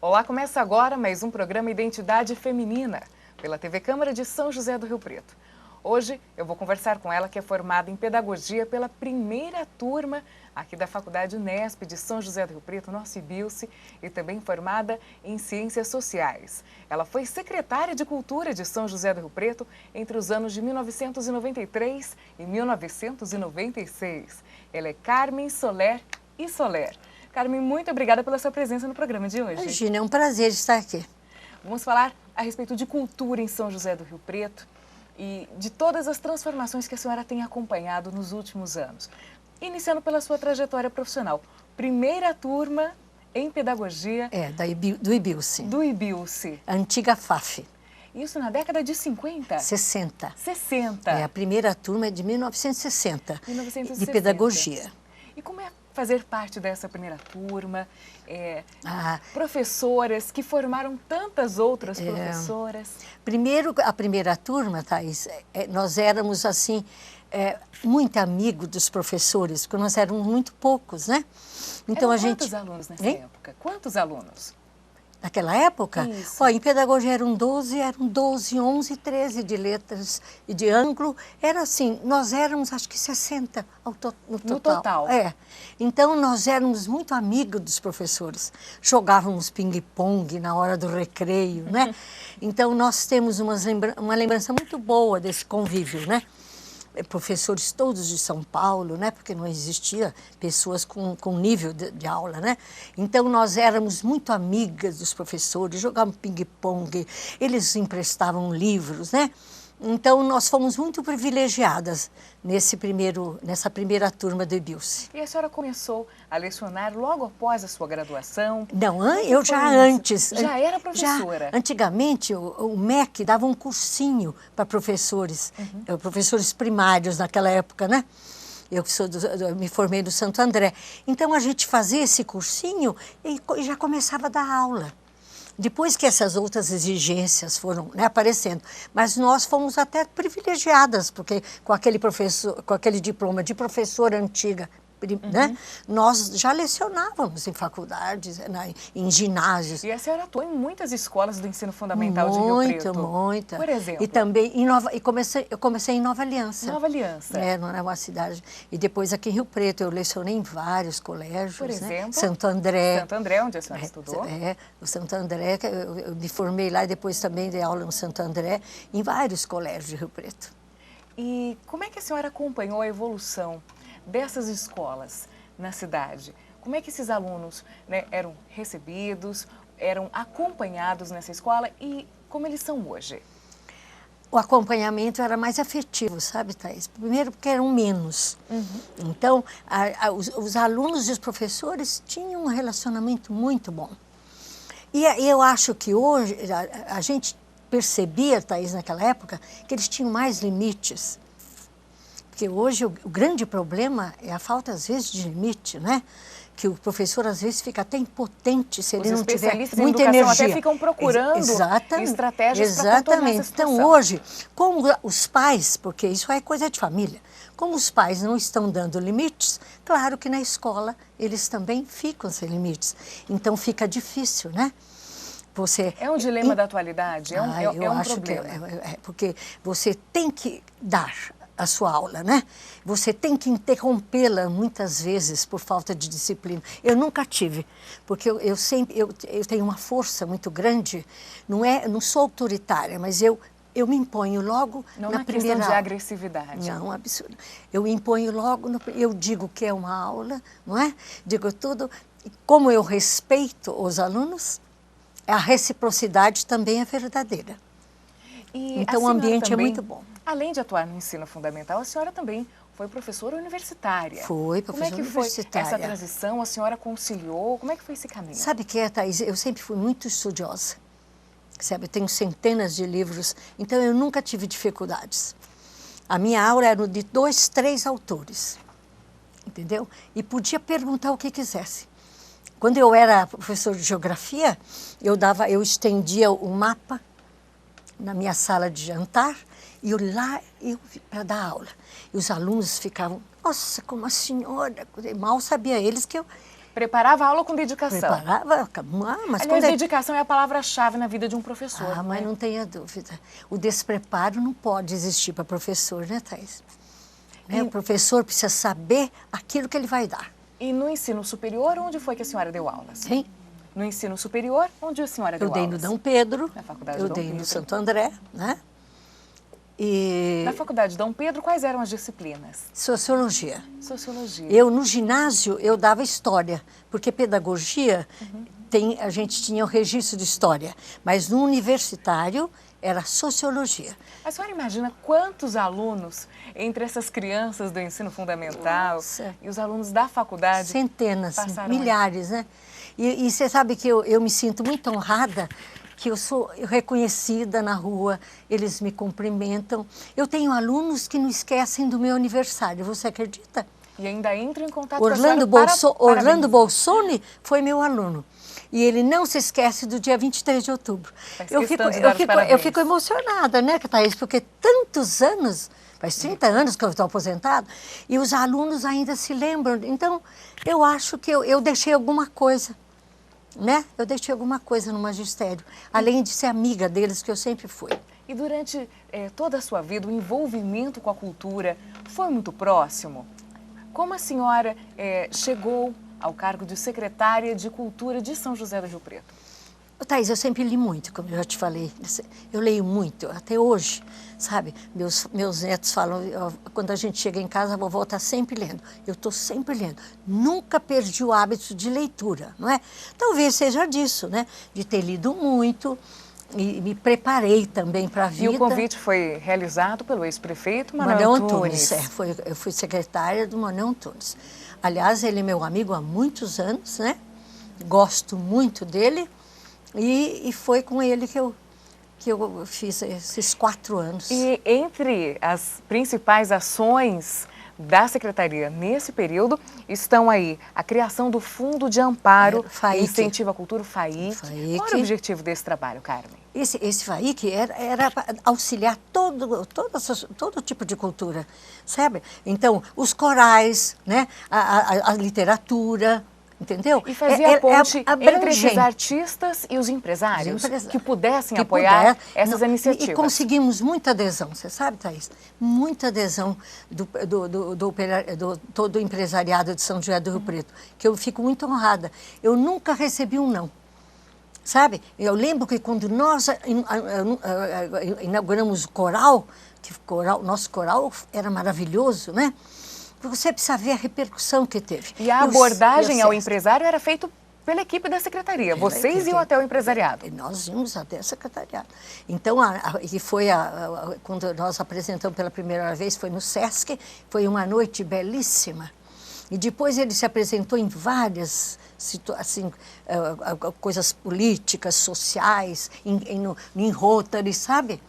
Olá, começa agora mais um programa Identidade Feminina, pela TV Câmara de São José do Rio Preto. Hoje eu vou conversar com ela, que é formada em Pedagogia pela primeira turma aqui da Faculdade Unesp de São José do Rio Preto, nosso IBILSE, e também formada em Ciências Sociais. Ela foi secretária de Cultura de São José do Rio Preto entre os anos de 1993 e 1996. Ela é Carmen Soler e Soler. Carmen, muito obrigada pela sua presença no programa de hoje. Imagina, é um prazer estar aqui. Vamos falar a respeito de cultura em São José do Rio Preto e de todas as transformações que a senhora tem acompanhado nos últimos anos. Iniciando pela sua trajetória profissional. Primeira turma em Pedagogia... do IBILSE. Do IBILSE. A antiga FAF. Isso na década de 50? 60. 60. A primeira turma é de 1960. 1960. De Pedagogia. E como é fazer parte dessa primeira turma, professoras que formaram tantas outras professoras? Primeiro, a primeira turma, Thaís, nós éramos assim, muito amigos dos professores, porque nós éramos muito poucos, né? Então quantos alunos nessa época? Quantos alunos? Naquela época? Isso. Ó, em Pedagogia eram 12, 11, 13 de letras e de ângulo. Era assim, nós éramos acho que 60 no total. No total? Então nós éramos muito amigos dos professores. Jogávamos ping-pong na hora do recreio, né? Então nós temos uma lembrança muito boa desse convívio, né? Professores todos de São Paulo, né? Porque não existia pessoas com nível de aula, né? Então nós éramos muito amigas dos professores, jogávamos ping-pong, eles emprestavam livros, né? Então nós fomos muito privilegiadas nessa primeira turma do IBILSE. E a senhora começou a lecionar logo após a sua graduação? Não, eu já antes. Já era professora? Já, antigamente o MEC dava um cursinho para professores, professores primários naquela época, né? Eu me formei no Santo André. Então a gente fazia esse cursinho e já começava a dar aula. Depois que essas outras exigências foram, né, aparecendo, mas nós fomos até privilegiadas, porque com aquele diploma de professora antiga, né, nós já lecionávamos em faculdades, em ginásios. E a senhora atuou em muitas escolas do ensino fundamental de Rio Preto? Muita. Por exemplo? E também eu comecei em Nova Aliança. Nova Aliança. Não era uma cidade. E depois aqui em Rio Preto eu lecionei em vários colégios. Por exemplo? Né? Santo André. Santo André, onde a senhora estudou? O Santo André, eu me formei lá e depois também dei aula no Santo André, em vários colégios de Rio Preto. E como é que a senhora acompanhou a evolução dessas escolas na cidade? Como é que esses alunos, né, eram recebidos, eram acompanhados nessa escola e como eles são hoje? O acompanhamento era mais afetivo, sabe, Thaís? Primeiro porque eram menos. Então, os alunos e os professores tinham um relacionamento muito bom. E eu acho que hoje a gente percebia, Thaís, naquela época, que eles tinham mais limites. Porque hoje o grande problema é a falta, às vezes, de limite, né? Que o professor, às vezes, fica até impotente se ele não tiver muita energia. Até ficam procurando estratégias para contornar essa situação. Então, hoje, como os pais, porque isso é coisa de família, como os pais não estão dando limites, claro que na escola eles também ficam sem limites. Então, fica difícil, né? É um dilema da atualidade? É um problema? Porque você tem que dar a sua aula, né? Você tem que interrompê-la muitas vezes por falta de disciplina. Eu nunca tive, porque eu tenho uma força muito grande. Não sou autoritária, mas eu me imponho logo na primeira aula. Não é questão de agressividade. Não, absurdo. Eu me imponho logo, eu digo que é uma aula, não é? Digo tudo. E como eu respeito os alunos, a reciprocidade também é verdadeira. Então o ambiente é muito bom. Além de atuar no ensino fundamental, a senhora também foi professora universitária. Foi, professora universitária. Como é que foi essa transição? A senhora conciliou? Como é que foi esse caminho? Sabe o que é, Thaís? Eu sempre fui muito estudiosa. Sabe, eu tenho centenas de livros, então eu nunca tive dificuldades. A minha aula era de 2, 3 autores, entendeu? E podia perguntar o que quisesse. Quando eu era professora de geografia, eu estendia o mapa na minha sala de jantar e para dar aula. E os alunos ficavam, nossa, como a senhora... Mal sabia eles que Preparava a aula com dedicação. Preparava, mas Aliás, quando dedicação é a palavra-chave na vida de um professor. Ah, mas não tenha dúvida. O despreparo não pode existir para professor, né, Thaís? Né? O professor precisa saber aquilo que ele vai dar. E no ensino superior, onde foi que a senhora deu aulas? Sim. No ensino superior, onde a senhora deu aulas? Eu dei no Dom Pedro, na faculdade eu Dom dei Pedro. no Santo André, né? E Na faculdade Dom Pedro, quais eram as disciplinas? sociologia. Sociologia. Eu, no ginásio, eu dava história, porque pedagogia, a gente tinha o registro de história, mas no universitário era sociologia. A senhora imagina quantos alunos, entre essas crianças do ensino fundamental Nossa. e os alunos da faculdade... Centenas, passaram milhares, né? E você sabe que eu me sinto muito honrada, que eu sou reconhecida na rua, eles me cumprimentam. Eu tenho alunos que não esquecem do meu aniversário, você acredita? E ainda entram em contato Orlando, com a senhora Orlando Bolsoni foi meu aluno. E ele não se esquece do dia 23 de outubro. Faz Eu questão de dar os parabéns. fico emocionada, né, Thaís? Porque tantos anos, faz 30 anos que eu estou aposentada, e os alunos ainda se lembram. Então, eu acho que eu deixei alguma coisa, né? Eu deixei alguma coisa no magistério, além de ser amiga deles, que eu sempre fui. E durante toda a sua vida, o envolvimento com a cultura foi muito próximo? Como a senhora chegou ao cargo de secretária de Cultura de São José do Rio Preto? Thaís, eu sempre li muito, como eu já te falei. Eu leio muito, até hoje, sabe? Meus netos falam, quando a gente chega em casa, a vovó está sempre lendo. Eu estou sempre lendo. Nunca perdi o hábito de leitura, não é? Talvez seja disso, né? De ter lido muito e me preparei também para a vida. E o convite foi realizado pelo ex-prefeito Manuel Antunes. Eu fui secretária do Manuel Antunes. Aliás, ele é meu amigo há muitos anos, né? Gosto muito dele. E foi com ele que eu fiz esses 4 anos. E entre as principais ações da Secretaria nesse período estão aí a criação do Fundo de Amparo e Incentivo à Cultura, o FAIC. Qual era o objetivo desse trabalho, Carmen? Esse FAIC era para auxiliar todo tipo de cultura, sabe? Então, os corais, né? a literatura... Entendeu? E fazia ponte entre esses artistas e os empresários que pudessem apoiar essas iniciativas. E conseguimos muita adesão, você sabe, Thaís? Muita adesão do todo o empresariado de São José do Rio Preto, que eu fico muito honrada. Eu nunca recebi um não, sabe? Eu lembro que quando nós inauguramos o coral, nosso coral era maravilhoso, né? Você precisa ver a repercussão que teve. E a abordagem ao empresário era feita pela equipe da secretaria. Vocês iam até o empresariado? Nós íamos até o secretariado. Então, quando nós apresentamos pela primeira vez, foi no Sesc, foi uma noite belíssima. E depois ele se apresentou em várias coisas políticas, sociais, em Rotary, sabe?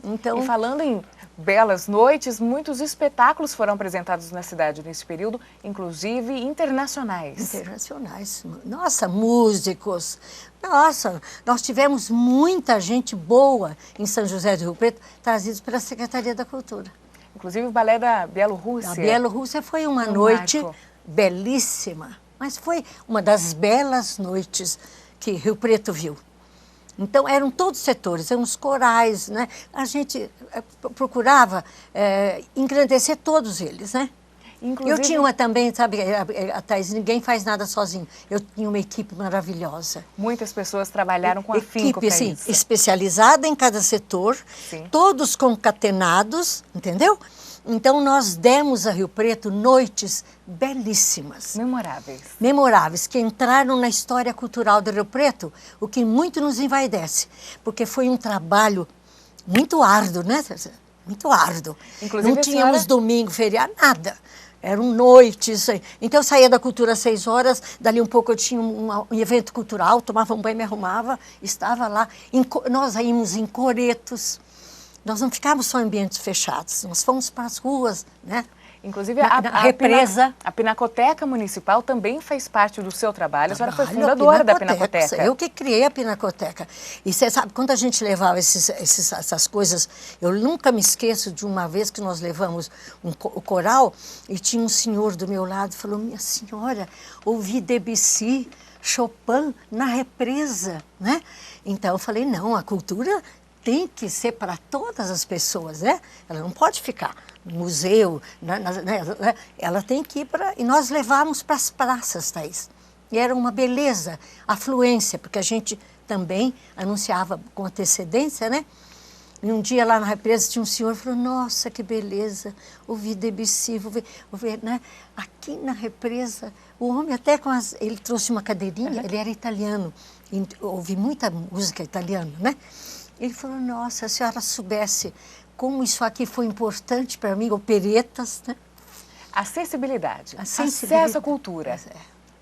Então, e falando em belas noites, muitos espetáculos foram apresentados na cidade nesse período, inclusive internacionais. Internacionais. Nossa, músicos. Nossa, nós tivemos muita gente boa em São José do Rio Preto, trazidos pela Secretaria da Cultura. Inclusive o balé da Bielorrússia. A Bielorrússia foi uma noite belíssima, mas foi uma das belas noites que Rio Preto viu. Então, eram todos setores, eram os corais, né? A gente procurava engrandecer todos eles, né? Inclusive... Eu tinha também, sabe, a Thaís, ninguém faz nada sozinho. Eu tinha uma equipe maravilhosa. Muitas pessoas trabalharam com afinco para isso. Equipe, especializada em cada setor, sim, todos concatenados, entendeu? Então, nós demos a Rio Preto noites belíssimas. Memoráveis. Memoráveis, que entraram na história cultural do Rio Preto, o que muito nos envaidece, porque foi um trabalho muito árduo, né? Muito árduo. Inclusive, não tínhamos domingo, feriado, nada. Eram noites. Então, eu saía da cultura às 6 horas, dali um pouco eu tinha um evento cultural, tomava um banho, me arrumava, estava lá. Nós íamos em coretos. Nós não ficávamos só em ambientes fechados, nós fomos para as ruas, né? Inclusive, na represa. A Pinacoteca Municipal também fez parte do seu trabalho. A senhora foi fundadora da Pinacoteca. Eu que criei a Pinacoteca. E você sabe, quando a gente levava essas coisas, eu nunca me esqueço de uma vez que nós levamos o coral e tinha um senhor do meu lado e falou, minha senhora, ouvi Debussy, Chopin na represa, né? Então eu falei, não, a cultura tem que ser para todas as pessoas, né? Ela não pode ficar no museu, ela tem que ir para... E nós levávamos para as praças, Thaís. E era uma beleza, afluência, porque a gente também anunciava com antecedência, né? E um dia lá na represa tinha um senhor que falou, nossa, que beleza, ouvi Debussy, vou ver, né? Aqui na represa, o homem até com ele trouxe uma cadeirinha, ele era italiano, e ouvi muita música italiana, né? Ele falou, nossa, se a senhora soubesse como isso aqui foi importante para mim, operetas, né? Acessibilidade, acesso à cultura.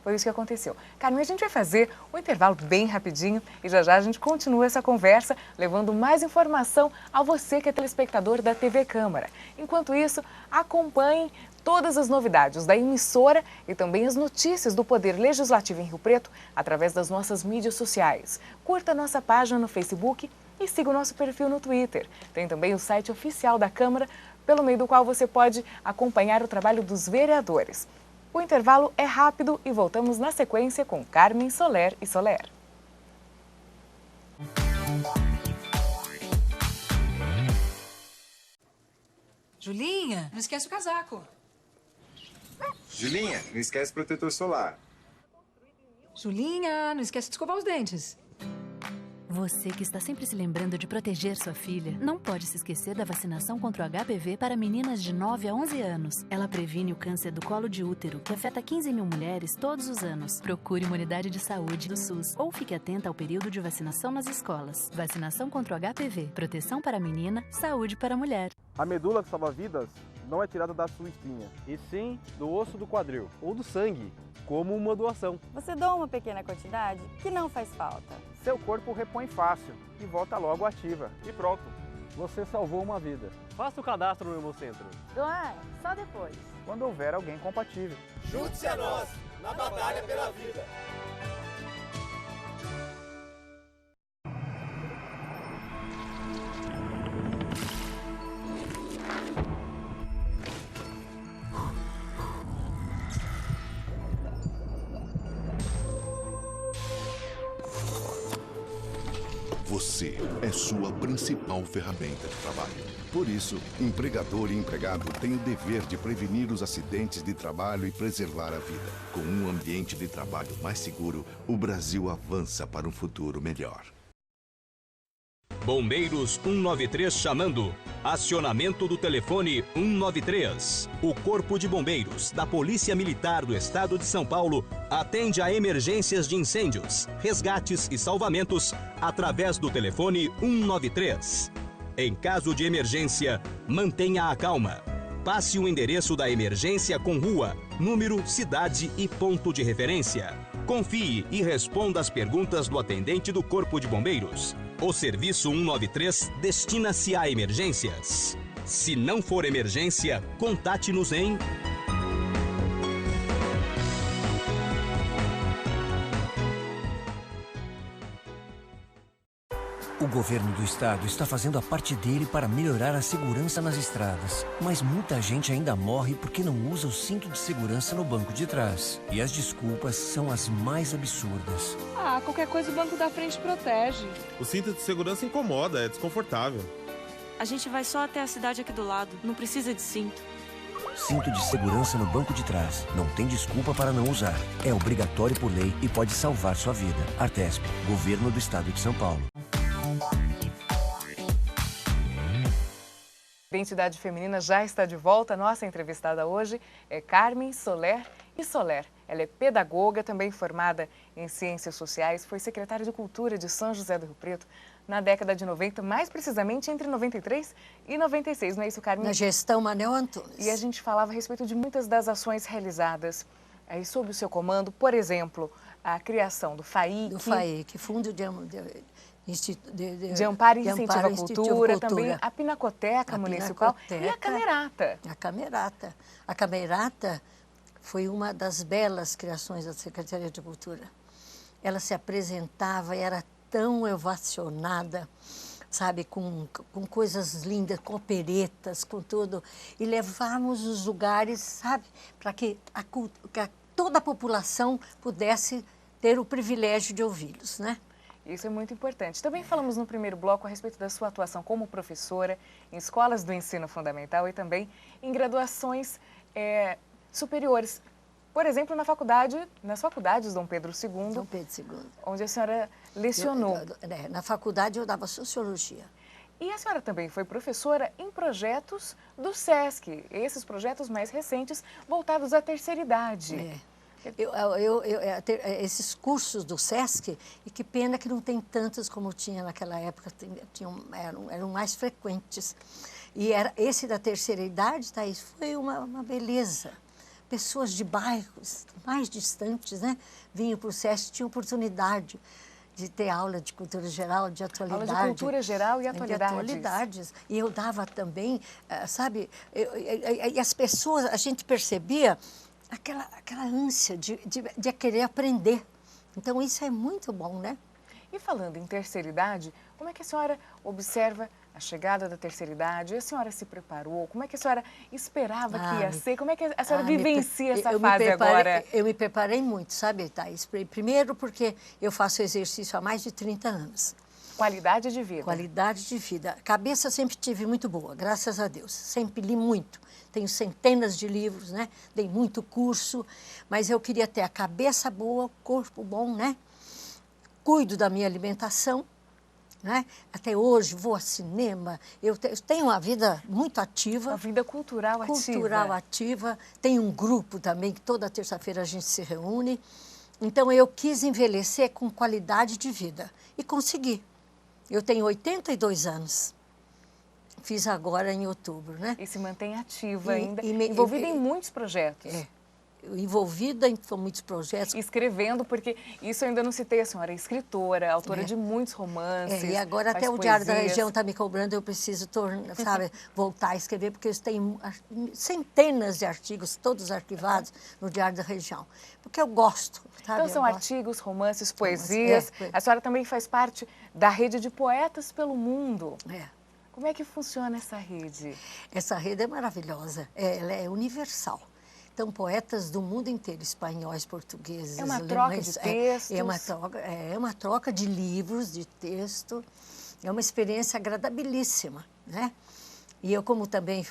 Foi isso que aconteceu. Carmen, a gente vai fazer um intervalo bem rapidinho e já já a gente continua essa conversa, levando mais informação a você que é telespectador da TV Câmara. Enquanto isso, acompanhe todas as novidades da emissora e também as notícias do Poder Legislativo em Rio Preto através das nossas mídias sociais. Curta a nossa página no Facebook e siga o nosso perfil no Twitter. Tem também o site oficial da Câmara, pelo meio do qual você pode acompanhar o trabalho dos vereadores. O intervalo é rápido e voltamos na sequência com Carmen Soler e Soler. Julinha, não esquece o casaco. Julinha, não esquece o protetor solar. Julinha, não esquece de escovar os dentes. Você que está sempre se lembrando de proteger sua filha, não pode se esquecer da vacinação contra o HPV para meninas de 9 a 11 anos. Ela previne o câncer do colo de útero, que afeta 15 mil mulheres todos os anos. Procure uma unidade de saúde do SUS ou fique atenta ao período de vacinação nas escolas. Vacinação contra o HPV, proteção para a menina, saúde para a mulher. A medula que salva vidas não é tirada da sua espinha, e sim do osso do quadril ou do sangue, como uma doação. Você doa uma pequena quantidade que não faz falta. Seu corpo repõe fácil e volta logo ativa. E pronto, você salvou uma vida. Faça o cadastro no Hemocentro. Doar, só depois. Quando houver alguém compatível. Junte-se a nós, na batalha pela vida. Você é sua principal ferramenta de trabalho. Por isso, empregador e empregado têm o dever de prevenir os acidentes de trabalho e preservar a vida. Com um ambiente de trabalho mais seguro, o Brasil avança para um futuro melhor. Bombeiros 193 chamando. Acionamento do telefone 193. O Corpo de Bombeiros da Polícia Militar do Estado de São Paulo atende a emergências de incêndios, resgates e salvamentos através do telefone 193. Em caso de emergência, mantenha a calma. Passe o endereço da emergência com rua, número, cidade e ponto de referência. Confie e responda às perguntas do atendente do Corpo de Bombeiros. O Serviço 193 destina-se a emergências. Se não for emergência, contate-nos em... O governo do estado está fazendo a parte dele para melhorar a segurança nas estradas. Mas muita gente ainda morre porque não usa o cinto de segurança no banco de trás. E as desculpas são as mais absurdas. Ah, qualquer coisa o banco da frente protege. O cinto de segurança incomoda, é desconfortável. A gente vai só até a cidade aqui do lado, não precisa de cinto. Cinto de segurança no banco de trás. Não tem desculpa para não usar. É obrigatório por lei e pode salvar sua vida. Artesp, Governo do Estado de São Paulo. Identidade Feminina já está de volta. Nossa entrevistada hoje é Carmen Soler e Soler. Ela é pedagoga, também formada em Ciências Sociais, foi secretária de Cultura de São José do Rio Preto na década de 90, mais precisamente entre 93 e 96, não é isso, Carmen? Na gestão Manel Antunes. E a gente falava a respeito de muitas das ações realizadas aí sob o seu comando, por exemplo, a criação do FAIC. Do FAIC, Fundo De Amparo e Incentivo à Cultura, também a Pinacoteca Municipal e a Camerata. A Camerata. A Camerata foi uma das belas criações da Secretaria de Cultura. Ela se apresentava e era tão ovacionada, sabe, com coisas lindas, com operetas, com tudo. E levávamos os lugares, sabe, para que toda a população pudesse ter o privilégio de ouvi-los, né? Isso é muito importante. Também falamos no primeiro bloco a respeito da sua atuação como professora em escolas do ensino fundamental e também em graduações superiores. Por exemplo, nas faculdades Dom Pedro II. Dom Pedro II. Onde a senhora lecionou. Na faculdade eu dava Sociologia. E a senhora também foi professora em projetos do SESC, esses projetos mais recentes voltados à terceira idade. Esses cursos do SESC, e que pena que não tem tantos como tinha naquela época, eram mais frequentes. E esse da terceira idade, Thaís, foi uma beleza. Pessoas de bairros mais distantes, né, vinham para o SESC, tinham oportunidade de ter aula de cultura geral, de atualidade. Aula de cultura geral e atualidades. De atualidades. E eu dava também, sabe, e as pessoas, a gente percebia aquela ânsia de querer aprender. Então, isso é muito bom, né? E falando em terceira idade, como é que a senhora observa a chegada da terceira idade? A senhora se preparou? Como é que a senhora esperava que ia ser? Como é que a senhora vivencia essa fase agora? Eu me preparei muito, sabe, Thaís? Primeiro porque eu faço exercício há mais de 30 anos. Qualidade de vida. Qualidade de vida. A cabeça sempre tive muito boa, graças a Deus. Sempre li muito. Tenho centenas de livros, né? Dei muito curso, mas eu queria ter a cabeça boa, o corpo bom, né? Cuido da minha alimentação, né? Até hoje vou ao cinema, eu tenho uma vida muito ativa. Uma vida cultural ativa. Cultural ativa. Tem um grupo também que toda terça-feira a gente se reúne. Então eu quis envelhecer com qualidade de vida e consegui. Eu tenho 82 anos. Fiz agora em outubro, né? E se mantém ativa ainda, envolvida em muitos projetos. Envolvida em muitos projetos. Escrevendo, porque isso eu ainda não citei, a senhora é escritora, autora de muitos romances. E agora até o Diário da Região está me cobrando, eu preciso voltar a escrever, porque eu tenho centenas de artigos, todos arquivados no Diário da Região. Porque eu gosto, sabe? Então são artigos, romances, poesias. A senhora também faz parte da rede de poetas pelo mundo. Como é que funciona essa rede? Essa rede é maravilhosa, ela é universal. Então, poetas do mundo inteiro, espanhóis, portugueses, alemães. É uma troca de textos? É uma troca de livros, de texto. É uma experiência agradabilíssima, né? E eu, como também,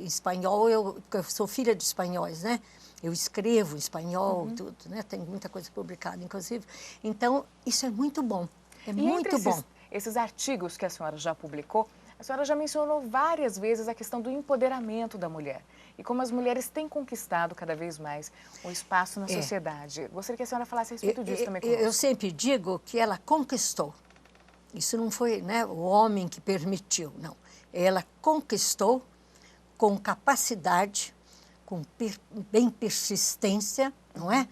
espanhol, eu sou filha de espanhóis, né? Eu escrevo espanhol, tudo, né? Tem muita coisa publicada, inclusive. Então, isso é muito bom, muito bom. Esses artigos que a senhora já publicou, a senhora já mencionou várias vezes a questão do empoderamento da mulher e como as mulheres têm conquistado cada vez mais um espaço na sociedade. Gostaria que a senhora falasse a respeito disso também conosco. Eu sempre digo que ela conquistou. Isso não foi, né, o homem que permitiu, não. Ela conquistou com capacidade, com bem persistência, não é?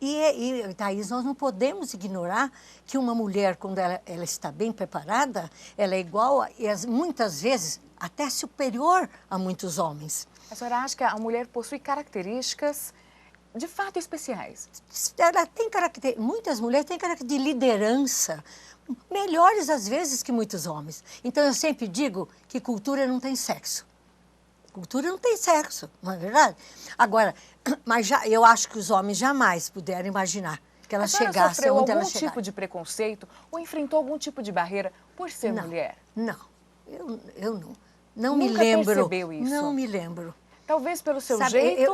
E, Thaís, nós não podemos ignorar que uma mulher, quando ela está bem preparada, ela é igual, muitas vezes, até superior a muitos homens. A senhora acha que a mulher possui características de fato especiais? Ela tem muitas mulheres têm características de liderança, melhores às vezes que muitos homens. Então, eu sempre digo que cultura não tem sexo. Cultura não tem sexo, não é verdade? Agora, mas eu acho que os homens jamais puderam imaginar que ela chegasse onde ela chegasse. Sofreu algum tipo de preconceito ou enfrentou algum tipo de barreira por ser mulher? Não, eu não. Não me lembro. Nunca percebeu isso? Não me lembro. Talvez pelo seu jeito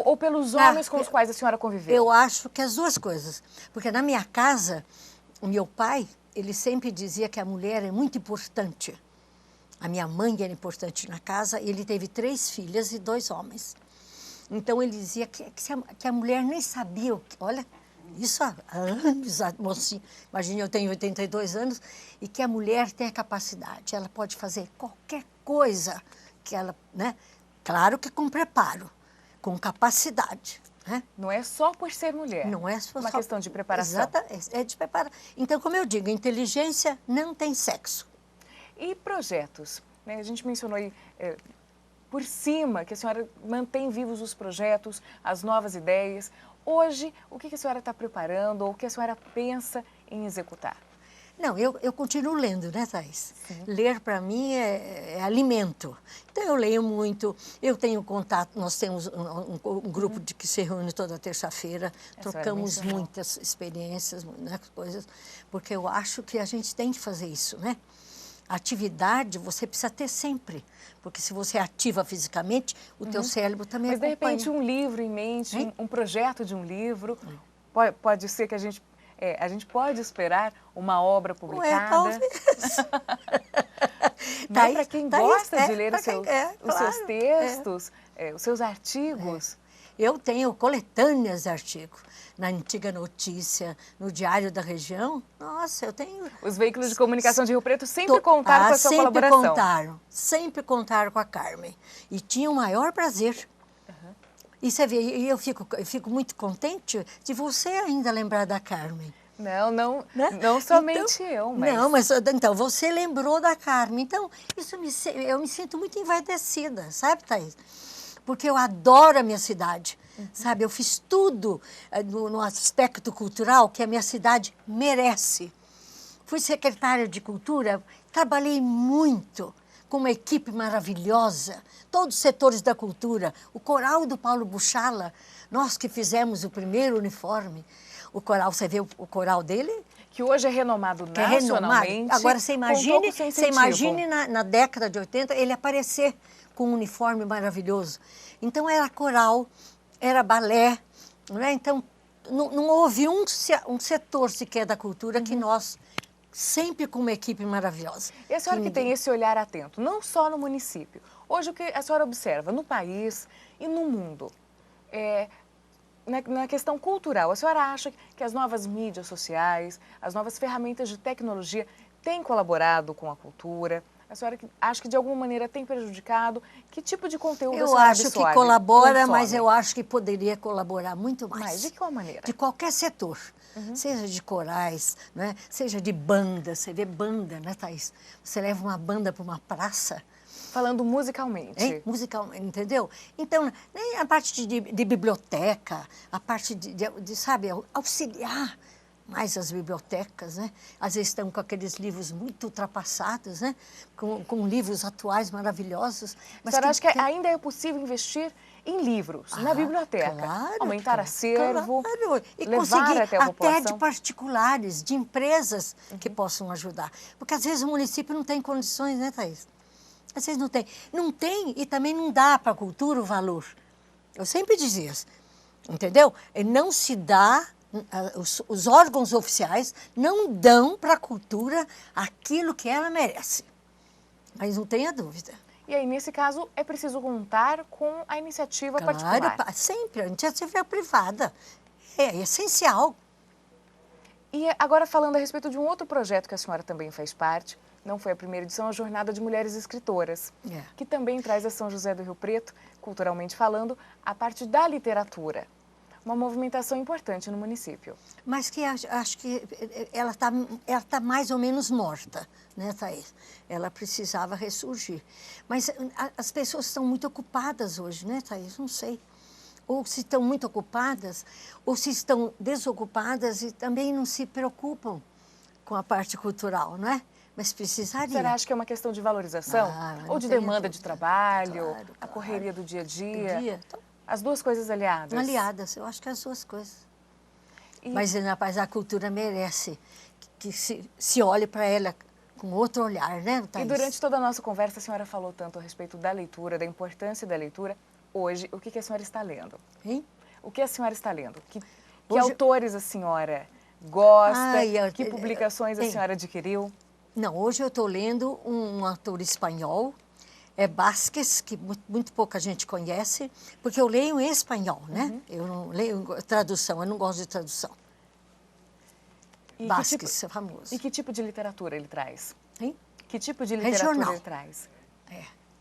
ou pelos homens com os quais a senhora conviveu? Eu acho que as duas coisas. Porque na minha casa, o meu pai, ele sempre dizia que a mulher é muito importante. A minha mãe era importante na casa, e ele teve 3 filhas e 2 homens. Então, ele dizia que a mulher nem sabia, olha, isso há anos, mocinha, imagina, eu tenho 82 anos, e que a mulher tem a capacidade, ela pode fazer qualquer coisa que ela, né? Claro que com preparo, com capacidade. Não é só por ser mulher. Não é só uma questão de preparação. Exata, é de preparação. Então, como eu digo, inteligência não tem sexo. E projetos? Né? A gente mencionou aí por cima que a senhora mantém vivos os projetos, as novas ideias. Hoje, o que a senhora está preparando ou o que a senhora pensa em executar? Não, eu continuo lendo, né, Thaís? Sim. Ler, para mim, é alimento. Então, eu leio muito, eu tenho contato, nós temos um grupo que se reúne toda terça-feira, trocamos muitas experiências, muitas coisas, porque eu acho que a gente tem que fazer isso, né? Atividade você precisa ter sempre, porque se você é ativa fisicamente, o teu cérebro também acompanha. Mas, de repente, um livro em mente, um projeto de um livro, pode ser que a gente pode esperar uma obra publicada. Talvez. Para quem gosta de ler os seus textos, os seus artigos. Eu tenho coletâneas de artigos. Na Antiga Notícia, no Diário da Região. Nossa, eu tenho... Os veículos de comunicação de Rio Preto sempre contaram com a sua colaboração. Sempre contaram com a Carmen. E tinha o maior prazer. E você vê, eu fico muito contente de você ainda lembrar da Carmen. Não somente eu, mas... Não, mas então, você lembrou da Carmen. Então, eu me sinto muito envaidecida, sabe, Thaís? Porque eu adoro a minha cidade, sabe? Eu fiz tudo no aspecto cultural que a minha cidade merece. Fui secretária de Cultura, trabalhei muito com uma equipe maravilhosa, todos os setores da cultura, o coral do Paulo Buchala, nós que fizemos o primeiro uniforme. O coral, você vê o coral dele? Que hoje é renomado nacionalmente. Agora, você imagine na década de 80 ele aparecer com um uniforme maravilhoso. Então, era coral, era balé, né? Então, não houve um setor sequer da cultura que nós, sempre com uma equipe maravilhosa. E a senhora que tem esse olhar atento, não só no município. Hoje, o que a senhora observa no país e no mundo, na questão cultural, a senhora acha que as novas mídias sociais, as novas ferramentas de tecnologia têm colaborado com a cultura? A senhora acha que de alguma maneira tem prejudicado? Que tipo de conteúdo a senhora absorve? Eu acho que colabora, mas eu acho que poderia colaborar muito mais. Mas de qual maneira? De qualquer setor. Seja de corais, né? Seja de banda. Você vê banda, né, Thaís? Você leva uma banda para uma praça. Falando musicalmente. Musicalmente, entendeu? Então, nem a parte de biblioteca, a parte sabe, auxiliar mais as bibliotecas, né? Às vezes estão com aqueles livros muito ultrapassados, né? Com livros atuais maravilhosos. Mas a senhora acha que ainda é possível investir em livros, na biblioteca? Claro, aumentar acervo, e levar conseguir até a população? Até de particulares, de empresas que possam ajudar. Porque às vezes o município não tem condições, né, Thaís? Às vezes não tem. Não tem e também não dá para a cultura o valor. Eu sempre dizia isso, entendeu? Não se dá... Os órgãos oficiais não dão para a cultura aquilo que ela merece. Mas não tenha dúvida. E aí, nesse caso, é preciso contar com a iniciativa particular? Sempre. A iniciativa privada é essencial. E agora, falando a respeito de um outro projeto que a senhora também faz parte, não foi a primeira edição, a Jornada de Mulheres Escritoras, que também traz a São José do Rio Preto, culturalmente falando, a parte da literatura. Uma movimentação importante no município. Mas que acho que ela tá mais ou menos morta, né, Thaís? Ela precisava ressurgir. Mas as pessoas estão muito ocupadas hoje, né, Thaís? Não sei. Ou se estão muito ocupadas, ou se estão desocupadas e também não se preocupam com a parte cultural, não é? Mas precisaria. Você acha que é uma questão de valorização? Ou de demanda de trabalho, a correria do dia a dia? As duas coisas aliadas? Aliadas, eu acho que as duas coisas. Mas a cultura merece que se olhe para ela com outro olhar, né, Thaís? E durante toda a nossa conversa, a senhora falou tanto a respeito da leitura, da importância da leitura. Hoje, o que a senhora está lendo? Hein? O que a senhora está lendo? Que autores a senhora gosta? Que publicações a senhora adquiriu? Não, hoje eu estou lendo um autor espanhol, Vázquez, que muito pouca gente conhece, porque eu leio em espanhol, né? Eu não leio tradução, eu não gosto de tradução. Vázquez é famoso. E que tipo de literatura ele traz? Hein? Que tipo de literatura regional. ele traz?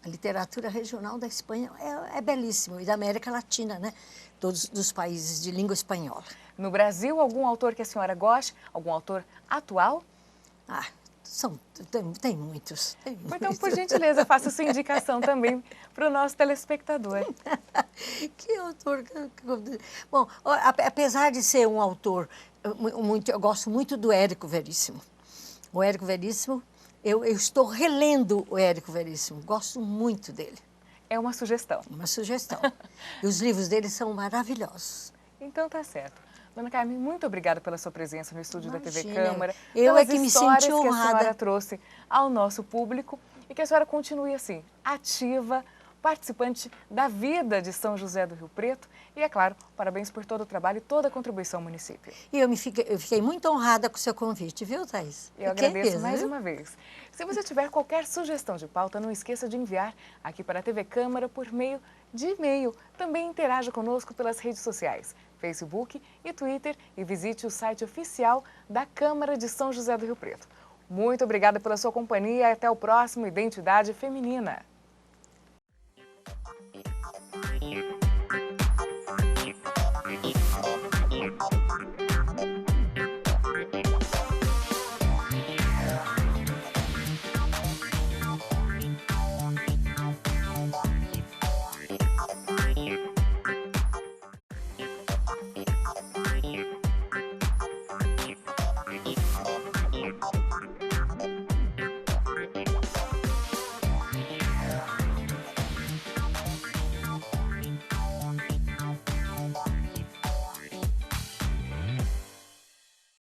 A literatura regional da Espanha é belíssima, e da América Latina, né? Todos dos países de língua espanhola. No Brasil, algum autor que a senhora goste? Algum autor atual? Ah, tem muitos. Então, por gentileza, faça sua indicação também para o nosso telespectador. Que autor? Bom, apesar de ser um autor, eu gosto muito do Érico Veríssimo. O Érico Veríssimo, eu estou relendo o Érico Veríssimo, gosto muito dele. É uma sugestão. Uma sugestão. E os livros dele são maravilhosos. Então tá certo. Dona Carmen, muito obrigada pela sua presença no estúdio da TV Câmara. Eu é que me senti honrada. Que a senhora trouxe ao nosso público e que a senhora continue assim, ativa, participante da vida de São José do Rio Preto. E, é claro, parabéns por todo o trabalho e toda a contribuição ao município. E eu fiquei muito honrada com o seu convite, viu, Thaís? Eu agradeço mais uma vez. Se você tiver qualquer sugestão de pauta, não esqueça de enviar aqui para a TV Câmara por meio de e-mail. Também interaja conosco pelas redes sociais, Facebook e Twitter, e visite o site oficial da Câmara de São José do Rio Preto. Muito obrigada pela sua companhia e até o próximo Identidade Feminina.